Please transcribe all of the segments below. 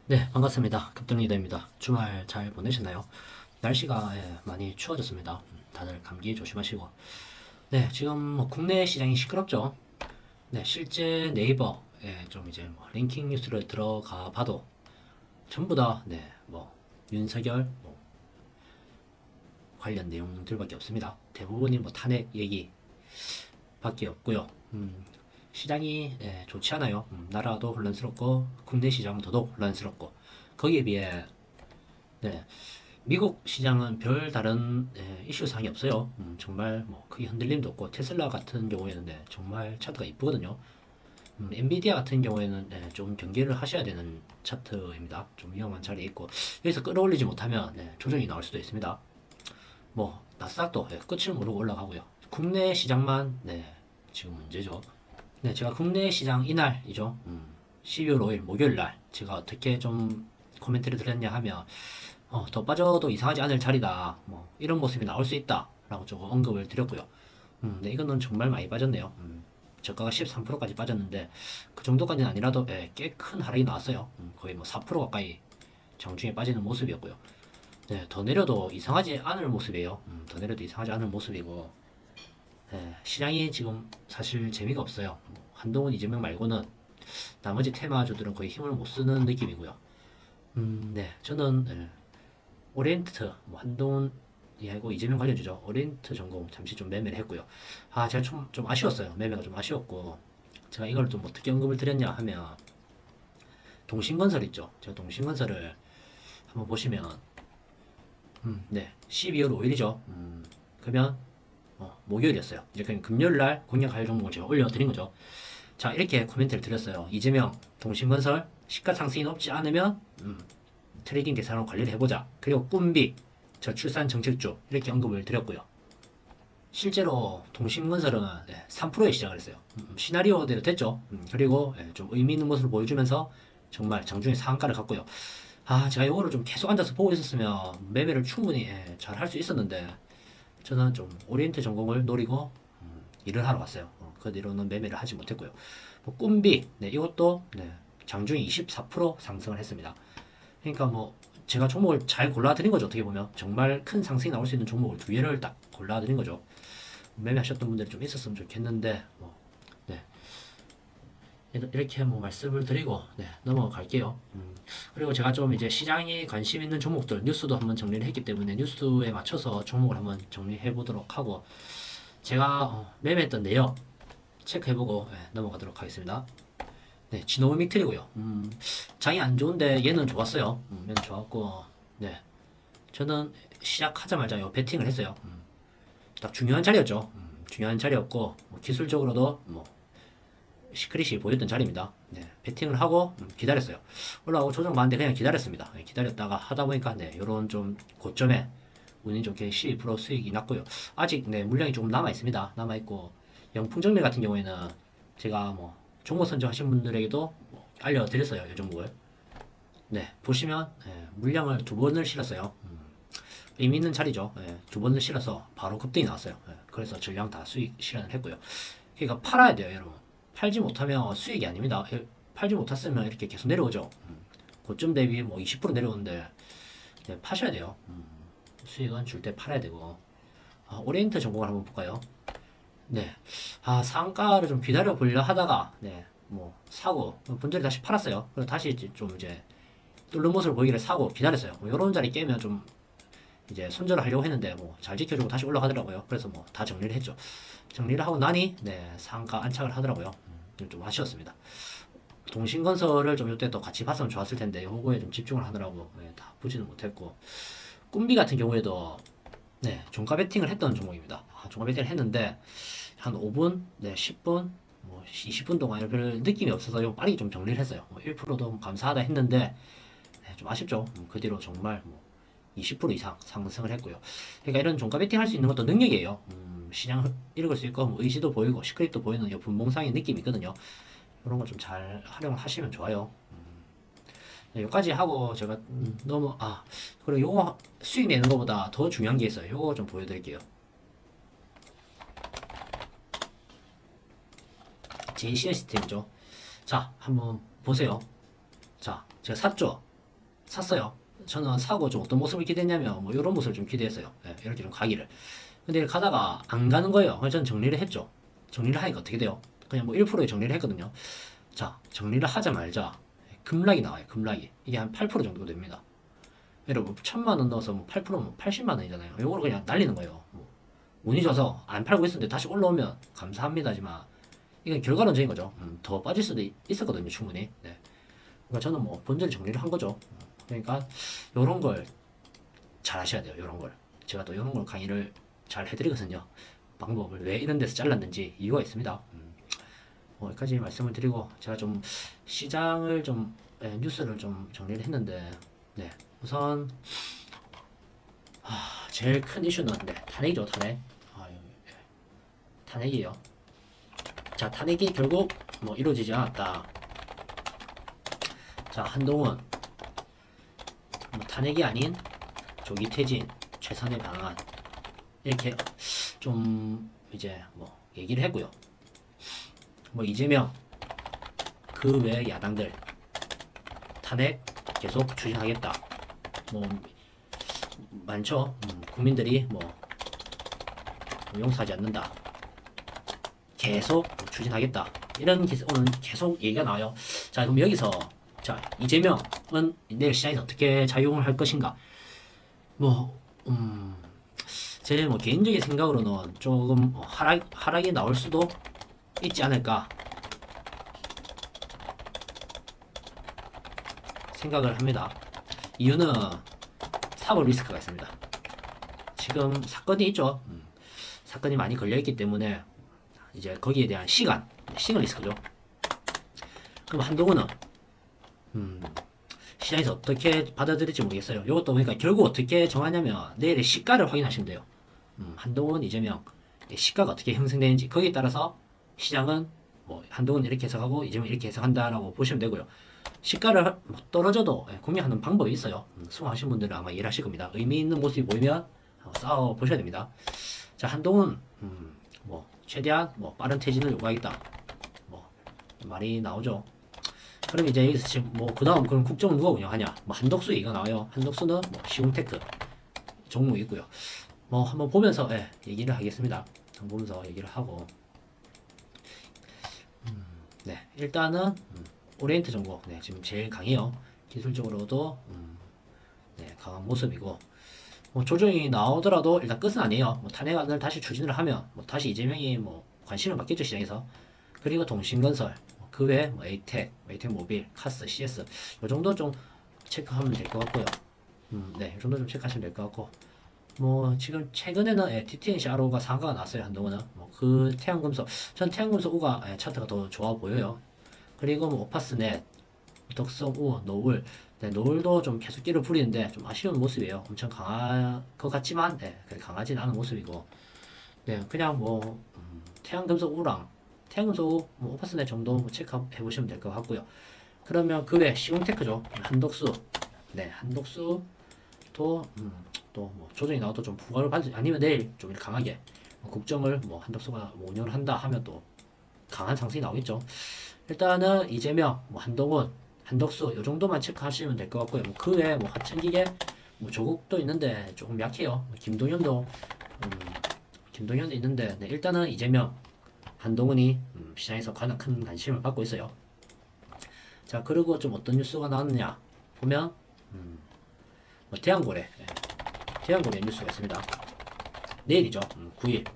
네, 반갑습니다. 급등리더입니다. 주말 잘 보내셨나요? 날씨가 많이 추워졌습니다. 다들 감기 조심하시고. 네, 지금 뭐 국내 시장이 시끄럽죠. 네, 실제 네이버에 좀 이제 뭐 랭킹 뉴스를 들어가 봐도 전부 다 네, 뭐 윤석열 뭐 관련 내용들밖에 없습니다. 대부분이 뭐 탄핵 얘기밖에 없고요. 시장이 좋지 않아요. 나라도 혼란스럽고 국내 시장은 더더욱 혼란스럽고 거기에 비해 네, 미국 시장은 별 다른 이슈 사항이 없어요. 정말 뭐 크게 흔들림도 없고 테슬라 같은 경우에는 정말 차트가 이쁘거든요. 엔비디아 같은 경우에는 좀 경계를 하셔야 되는 차트입니다. 좀 위험한 자리에 있고 여기서 끌어올리지 못하면 조정이 나올 수도 있습니다. 뭐 나스닥도 끝을 모르고 올라가고요. 국내 시장만 지금 문제죠. 네, 제가 국내 시장 이날이죠. 12월 5일 목요일 날 제가 어떻게 좀 코멘트를 드렸냐 하면 더 빠져도 이상하지 않을 자리다. 뭐 이런 모습이 나올 수 있다. 라고 조금 언급을 드렸고요. 네, 이거는 정말 많이 빠졌네요. 저가가 13%까지 빠졌는데 그 정도까지는 아니라도 꽤 큰 하락이 나왔어요. 거의 뭐 4% 가까이 장중에 빠지는 모습이었고요. 네, 더 내려도 이상하지 않을 모습이에요. 더 내려도 이상하지 않을 모습이고 시장이 지금 사실 재미가 없어요. 한동훈, 이재명 말고는 나머지 테마주들은 거의 힘을 못 쓰는 느낌이고요. 네, 저는 오리엔트, 뭐 한동훈 이하고 이재명 관련주죠. 오리엔트 전공 잠시 좀 매매를 했고요. 제가 좀 아쉬웠어요. 매매가 좀 아쉬웠고 제가 이걸 좀 어떻게 언급을 드렸냐 하면 동신건설 있죠. 제가 동신건설을 한번 보시면 네, 12월 5일이죠. 그러면 목요일이었어요. 이제 그냥 금요일날 공략할 종목을 제가 올려드린 거죠. 자, 이렇게 코멘트를 드렸어요. 이재명, 동신건설, 시가상승이 높지 않으면 트레이딩 대상으로 관리를 해보자. 그리고 꿈비, 저출산 정책주 이렇게 언급을 드렸고요. 실제로 동신건설은 3%에 시작을 했어요. 시나리오대로 됐죠. 그리고 좀 의미 있는 모습을 보여주면서 정말 장중에 상한가를 갔고요. 제가 이거를 좀 계속 앉아서 보고 있었으면 매매를 충분히 잘 할 수 있었는데 저는 좀 오리엔트 전공을 노리고 일을 하러 갔어요. 그 뒤로는 매매를 하지 못했고요. 뭐 꿈비, 이것도 장중에 24% 상승을 했습니다. 그러니까 뭐 제가 종목을 잘 골라드린 거죠. 어떻게 보면 정말 큰 상승이 나올 수 있는 종목을 두 개를 딱 골라드린 거죠. 매매하셨던 분들이 좀 있었으면 좋겠는데 이렇게 뭐 말씀을 드리고 넘어갈게요. 그리고 제가 좀 이제 시장에 관심 있는 종목들 뉴스도 한번 정리를 했기 때문에 뉴스에 맞춰서 종목을 한번 정리해 보도록 하고 제가 매매했던 내역 체크해보고 넘어가도록 하겠습니다. 네, 지노미틀이고요. 장이 안 좋은데 얘는 좋았어요. 얘는 좋았고 저는 시작하자마자 배팅을 했어요. 딱 중요한 자리였죠. 중요한 자리였고 뭐 기술적으로도 뭐 시크릿이 보였던 자리입니다. 배팅을 하고 기다렸어요. 올라오고 조정 받는데 그냥 기다렸습니다. 기다렸다가 하다 보니까 요런 좀 고점에 운이 좋게 12% 수익이 났고요. 아직 물량이 조금 남아 있습니다. 남아 있고 영풍정밀 같은 경우에는 제가 뭐 종목 선정하신 분들에게도 뭐 알려드렸어요. 이 종목을. 보시면 물량을 두 번을 실었어요. 의미 있는 자리죠. 두 번을 실어서 바로 급등이 나왔어요. 그래서 전량 다 수익 실현을 했고요. 그러니까 팔아야 돼요, 여러분. 팔지 못하면 수익이 아닙니다. 팔지 못했으면 이렇게 계속 내려오죠. 고점 대비 뭐 20% 내려오는데 파셔야 돼요. 수익은 줄 때 팔아야 되고 오리엔트 전공을 한번 볼까요? 상가를 좀 기다려 보려 하다가 뭐 사고 분들이 다시 팔았어요. 그래서 다시 좀 이제 뚫는 모습을 보이기를 사고 기다렸어요. 뭐 이런 자리 깨면 좀 이제 손절을 하려고 했는데 뭐 잘 지켜주고 다시 올라가더라고요. 그래서 뭐 다 정리를 했죠. 정리를 하고 나니 상가 안착을 하더라고요. 좀 아쉬웠습니다. 동신건설을 좀 이때 또 같이 봤으면 좋았을 텐데 요거에 좀 집중을 하느라고 다 보지는 못했고 꿈비 같은 경우에도 종가 베팅을 했던 종목입니다. 종가 베팅을 했는데 한 5분, 10분, 뭐 20분 동안 별 느낌이 없어서 좀 빠르게 좀 정리를 했어요. 뭐 1%도 감사하다 했는데 좀 아쉽죠. 그 뒤로 정말 뭐 20% 이상 상승을 했고요. 그러니까 이런 종가 베팅 할 수 있는 것도 능력이에요. 시장 읽을 수 있고 뭐 의지도 보이고 시크릿도 보이는 이 분봉상의 느낌이 있거든요. 이런 걸 좀 잘 활용을 하시면 좋아요. 여기까지 하고 제가 너무 그리고 요거 수익 내는 것보다 더 중요한 게 있어요. 요거 좀 보여드릴게요. JCI 시스템이죠. 자, 한번 보세요. 자, 제가 샀죠. 샀어요. 저는 사고 좀 어떤 모습을 기대했냐면 뭐 이런 모습을 좀 기대했어요. 예, 이렇게 좀 가기를. 근데 가다가 안 가는 거예요. 그래서 저는 정리를 했죠. 정리를 하니까 어떻게 돼요? 그냥 뭐 1%에 정리를 했거든요. 자, 정리를 하자마자 급락이 나와요. 급락이. 이게 한 8% 정도 됩니다. 여러분 1,000만 원 넣어서 뭐 8%면 80만 원이잖아요. 이거를 그냥 날리는 거예요. 뭐 운이 져서 안 팔고 있었는데 다시 올라오면 감사합니다지만 이건 결과론적인 거죠. 더 빠질 수도 있었거든요. 충분히. 네. 그러니까 저는 뭐 본전 정리를 한 거죠. 그러니까 이런 걸 잘 하셔야 돼요. 이런 걸. 제가 또 이런 걸 강의를 잘 해드리거든요. 방법을 왜 이런 데서 잘랐는지 이유가 있습니다. 여기까지 말씀을 드리고 제가 좀 시장을 좀 뉴스를 좀 정리를 했는데 네 우선 제일 큰 이슈는 네, 탄핵이죠. 탄핵. 예. 탄핵이에요. 자 탄핵이 결국 뭐 이루어지지 않았다. 자 한동훈 뭐 탄핵이 아닌 조기 퇴진 최선의 방안 이렇게 좀 이제 뭐 얘기를 했고요. 뭐 이재명 그 외 야당들 탄핵 계속 추진하겠다. 뭐 많죠. 국민들이 뭐 용서하지 않는다. 계속 추진하겠다. 이런 오늘 계속 얘기가 나와요. 자 그럼 여기서 자 이재명은 내일 시장에서 어떻게 작용을 할 것인가? 제 뭐 개인적인 생각으로는 조금 하락이 나올 수도 있지 않을까 생각을 합니다. 이유는 사법 리스크가 있습니다. 지금 사건이 있죠. 사건이 많이 걸려있기 때문에 이제 거기에 대한 시간 리스크죠. 그럼 한동훈은 시장에서 어떻게 받아들일지 모르겠어요. 이것도 그러니까 결국 어떻게 정하냐면 내일의 시가를 확인하시면 돼요. 한동훈, 이재명 시가가 어떻게 형성되는지 거기에 따라서 시장은 뭐 한동훈 이렇게 해석하고 이재명 이렇게 해석한다라고 보시면 되고요. 시가를 떨어져도 공략하는 방법이 있어요. 수강하신 분들은 아마 이해하실 겁니다. 의미 있는 모습이 보이면 싸워 보셔야 됩니다. 자 한동훈 뭐 최대한 뭐 빠른 퇴진을 요구하겠다. 뭐 말이 나오죠. 그럼 이제 여기서 지금 뭐 그다음 그럼 국정은 누가 운영하냐? 뭐 한덕수 얘기가 나와요. 한덕수는 뭐 시공테크 종목이 있고요. 뭐 한번 보면서 얘기를 하겠습니다. 한번 보면서 얘기를 하고 네 일단은 오리엔트 정보 지금 제일 강해요. 기술적으로도 네, 강한 모습이고 뭐 조정이 나오더라도 일단 끝은 아니에요. 뭐 탄핵안을 다시 추진을 하면 뭐 다시 이재명이 뭐 관심을 받겠죠 시장에서. 그리고 동신건설 그 외에 뭐 에이텍 모빌, 카스, CS 요 정도 좀 체크하면 될 것 같고요. 네, 이 정도 좀 체크하시면 될 것 같고 뭐 지금 최근에는 TTNCRO가 상가가 났어요. 한동훈은 그 태양금속 전 태양금속 우가 차트가 더 좋아 보여요. 그리고 뭐 오파스넷, 덕성우, 노을 네, 노을도 좀 계속 끼를 부리는데 좀 아쉬운 모습이에요. 엄청 강할 것 같지만 강하진 않은 모습이고 네 그냥 뭐 태양금속 우랑 태양금속 뭐 오파스넷 정도 뭐 체크해 보시면 될 것 같고요. 그러면 그 외 시공테크죠. 한덕수 한덕수도 또 뭐 조정이 나와도 좀 부각을 받지 아니면 내일 좀 강하게 국정을 뭐 한덕수가 뭐 운영을 한다 하면 또 강한 상승이 나오겠죠. 일단은 이재명, 뭐 한동훈, 한덕수 요 정도만 체크하시면 될 것 같고요. 뭐 그 외에 뭐 하천기계, 뭐 조국도 있는데 조금 약해요. 김동연도 있는데 일단은 이재명, 한동훈이 시장에서 가장 큰 관심을 받고 있어요. 자 그리고 좀 어떤 뉴스가 나왔느냐 보면 뭐 대한고래 뉴스가 있습니다. 내일이죠. 9일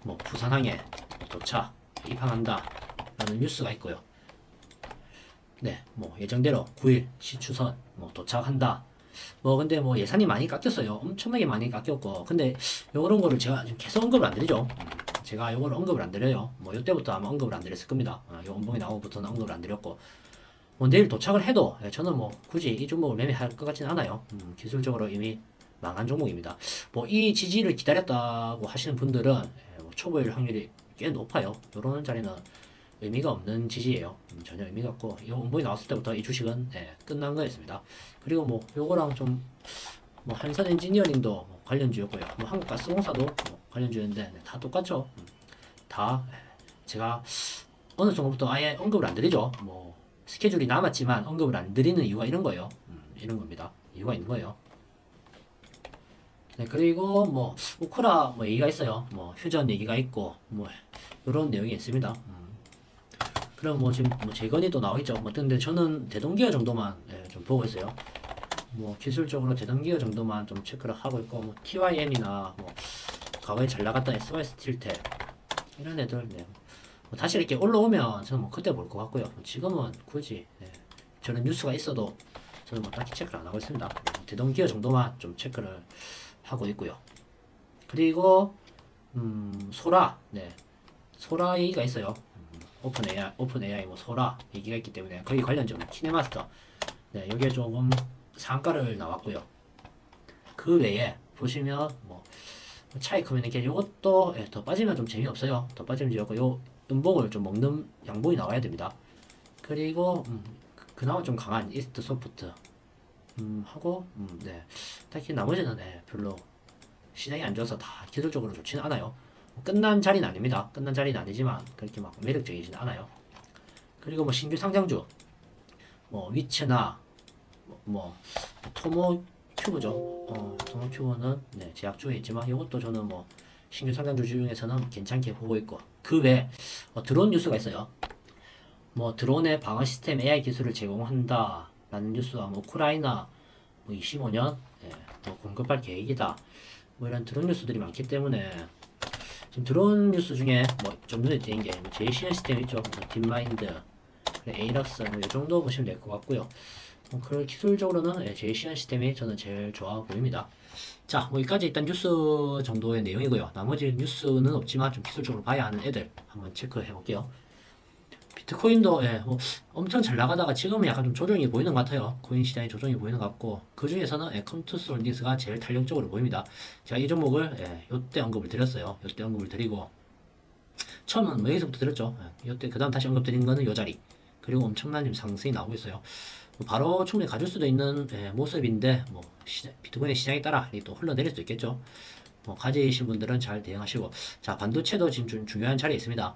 뭐 부산항에 도착 입항한다 라는 뉴스가 있고요. 네, 뭐 예정대로 9일 시추선 뭐 도착한다. 뭐 근데 뭐 예산이 많이 깎였어요. 엄청나게 많이 깎였고 근데 요런 거를 제가 지금 계속 언급을 안 드리죠. 제가 요거를 언급을 안 드려요. 뭐 요때부터 아마 언급을 안 드렸을 겁니다. 요 원봉이 나오고부터는 언급을 안 드렸고 뭐 내일 도착을 해도 저는 뭐 굳이 이 종목을 매매할 것 같지는 않아요. 기술적으로 이미 망한 종목입니다. 뭐 이 지지를 기다렸다고 하시는 분들은 뭐 초보일 확률이 꽤 높아요. 요런 자리는 의미가 없는 지지예요. 전혀 의미가 없고 이 원봉이 나왔을 때부터 이 주식은 끝난 거였습니다. 그리고 뭐 요거랑 좀 뭐 한산 엔지니어링도 뭐 관련주였고요. 뭐 한국가스공사도 뭐 관련주였는데 다 똑같죠. 다 제가 어느 정도부터 아예 언급을 안 드리죠. 뭐 스케줄이 남았지만 언급을 안 드리는 이유가 이런 거예요. 이런 겁니다. 이유가 있는 거예요. 네, 그리고 뭐 우쿠라 뭐 얘기가 있어요. 뭐 휴전 얘기가 있고 뭐 이런 내용이 있습니다. 그럼 뭐 지금 뭐 재건이도 나와있죠. 뭐 근데 저는 대동기어 정도만 좀 보고 있어요. 뭐 기술적으로 대동기어 정도만 좀 체크를 하고 있고 뭐 TYM이나 뭐 과거에 잘 나갔던 SY 스틸텍 이런 애들 뭐 다시 이렇게 올라오면 저는 뭐 그때 볼 것 같고요. 지금은 굳이 저런 뉴스가 있어도 저는 뭐 딱히 체크를 안 하고 있습니다. 대동기어 정도만 좀 체크를 하고 있고요. 그리고 소라 소라 얘기가 있어요. 오픈 AI 뭐 소라 얘기가 있기 때문에 거기 관련적으로 키네마스터 여기에 조금 상가를 나왔고요. 그 외에 보시면 뭐 차이 커뮤니케이션 요것도 더 빠지면 좀 재미없어요. 더 빠지면 재미없고 요 음봉을 좀 먹는 양봉이 나와야 됩니다. 그리고 그나마 좀 강한 이스트 소프트 하고 딱히 나머지는 별로 시장이 안 좋아서 다 기술적으로 좋지는 않아요. 끝난 자리는 아닙니다. 끝난 자리는 아니지만 그렇게 막 매력적이지는 않아요. 그리고 뭐 신규 상장주 뭐 위치나 뭐 토모큐브죠. 토모큐브는 제약주에 있지만 이것도 저는 뭐 신규 상장주 중에서는 괜찮게 보고 있고 그 외에 드론 뉴스가 있어요. 뭐 드론의 방어 시스템 AI 기술을 제공한다 라는 뉴스와 뭐 우크라이나 뭐 25년 뭐 공급할 계획이다 뭐 이런 드론 뉴스들이 많기 때문에 지금 드론 뉴스 중에 뭐 좀 눈에 띄는 게 뭐 제이시언 시스템 있죠. 뭐 딥마인드, 에이럭스 뭐 이 정도 보시면 될 것 같고요. 그 기술적으로는 제이시언 시스템이 저는 제일 좋아 보입니다. 자, 뭐 여기까지 일단 뉴스 정도의 내용이고요. 나머지 뉴스는 없지만 좀 기술적으로 봐야 하는 애들 한번 체크해 볼게요. 비트코인도 뭐 엄청 잘 나가다가 지금은 약간 좀 조정이 보이는 것 같아요. 코인 시장에 조정이 보이는 것 같고 그 중에서는 컴투스 홀딩스가 제일 탄력적으로 보입니다. 제가 이 종목을 요때 언급을 드렸어요. 요때 언급을 드리고 처음은 뭐 여기서부터 드렸죠. 요때 그 다음 다시 언급드린 거는 요 자리 그리고 엄청난 상승이 나오고 있어요. 바로 충분히 가질 수도 있는 모습인데 뭐 비트코인의 시장에 따라 또 흘러내릴 수도 있겠죠. 뭐 가지신 분들은 잘 대응하시고 자 반도체도 지금 중요한 자리에 있습니다.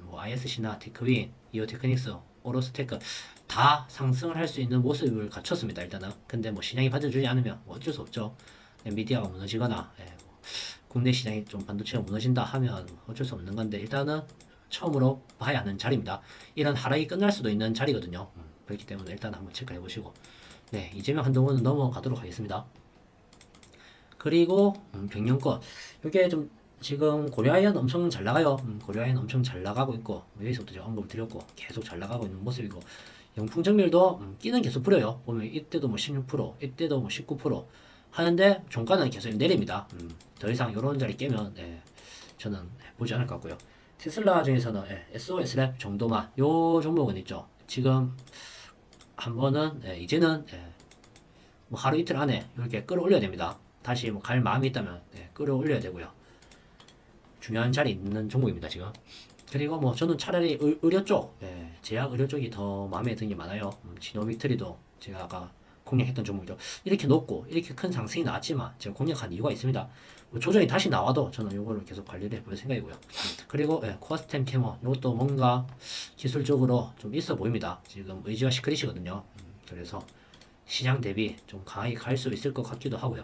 뭐 ISC나 테크윈, 이오테크닉스, 오로스테크 다 상승을 할 수 있는 모습을 갖췄습니다. 일단은 근데 뭐 시장이 받아주지 않으면 뭐 어쩔 수 없죠. 엔비디아가 무너지거나 뭐 국내 시장이 좀 반도체가 무너진다 하면 어쩔 수 없는 건데 일단은 처음으로 봐야 하는 자리입니다. 이런 하락이 끝날 수도 있는 자리거든요. 그렇기 때문에 일단 한번 체크해 보시고 이재명 한동훈은 넘어가도록 하겠습니다. 그리고 병영권 이게 좀 지금 고려아이언 엄청 잘 나가요. 고려아이언 엄청 잘 나가고 있고 여기서부터 제가 언급을 드렸고 계속 잘 나가고 있는 모습이고 영풍정밀도 끼는 계속 부려요. 보면 이때도 뭐 16% 이때도 뭐 19% 하는데 종가는 계속 내립니다. 더 이상 이런 자리 깨면 저는 보지 않을 것 같고요. 테슬라 중에서는 SOS랩 정도만 요 종목은 있죠. 지금 한 번은 이제는 뭐 하루 이틀 안에 이렇게 끌어올려야 됩니다. 다시 뭐 갈 마음이 있다면 끌어올려야 되고요. 중요한 자리에 있는 종목입니다 지금. 그리고 뭐 저는 차라리 의료 쪽 제약 의료 쪽이 더 마음에 드는 게 많아요. 지노믹트리도 제가 아까 공략했던 종목이죠. 이렇게 높고 이렇게 큰 상승이 나왔지만 제가 공략한 이유가 있습니다. 뭐 조정이 다시 나와도 저는 이거를 계속 관리를 해볼 생각이고요. 그리고 코어스템 캐머 이것도 뭔가 기술적으로 좀 있어 보입니다. 지금 의지가 시크릿이거든요. 그래서 시장 대비 좀 강하게 갈 수 있을 것 같기도 하고요.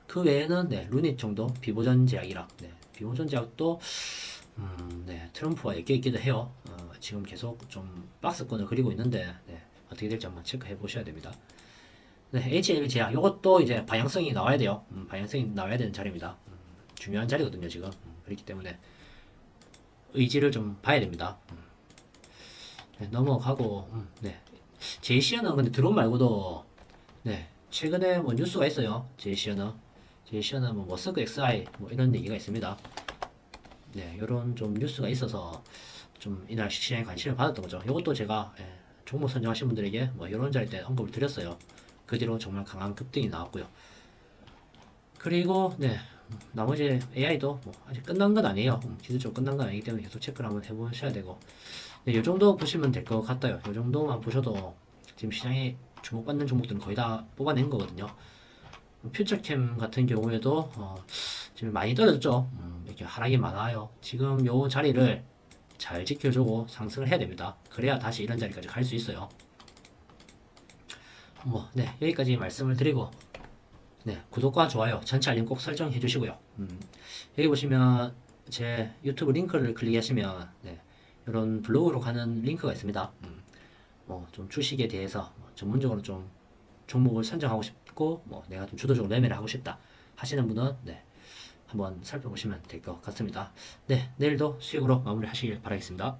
그 외에는 루닛 정도 비보전 제약이라 비보전 제약도 트럼프와 엮여 있기도 해요. 지금 계속 좀 박스권을 그리고 있는데 어떻게 될지 한번 체크해 보셔야 됩니다. HLB 제약 이것도 이제 방향성이 나와야 돼요. 방향성이 나와야 되는 자리입니다. 중요한 자리거든요 지금. 그렇기 때문에 의지를 좀 봐야 됩니다. 넘어가고 제이시어는 근데 드론 말고도 최근에 뭐 뉴스가 있어요. 제이시어는 뭐 머스크 XI 뭐 이런 얘기가 있습니다. 요런 좀 뉴스가 있어서 좀 이날 시장에 관심을 받았던 거죠. 이것도 제가 종목 선정하신 분들에게 뭐 이런 자리 때 언급을 드렸어요. 그 뒤로 정말 강한 급등이 나왔고요. 그리고 나머지 AI도 뭐 아직 끝난 건 아니에요. 기술적으로 끝난 건 아니기 때문에 계속 체크를 한번 해보셔야 되고 이 정도 보시면 될 것 같아요. 이 정도만 보셔도 지금 시장에 주목받는 종목들은 거의 다 뽑아낸 거거든요. 퓨처캠 같은 경우에도 지금 많이 떨어졌죠. 이렇게 하락이 많아요. 지금 요 자리를 잘 지켜주고 상승을 해야 됩니다. 그래야 다시 이런 자리까지 갈 수 있어요. 네, 여기까지 말씀을 드리고, 네, 구독과 좋아요, 전체 알림 꼭 설정해 주시고요. 여기 보시면 제 유튜브 링크를 클릭하시면, 네, 이런 블로그로 가는 링크가 있습니다. 좀 주식에 대해서 전문적으로 좀 종목을 선정하고 싶고, 내가 좀 주도적으로 매매를 하고 싶다 하시는 분은, 네, 한번 살펴보시면 될 것 같습니다. 네, 내일도 수익으로 마무리 하시길 바라겠습니다.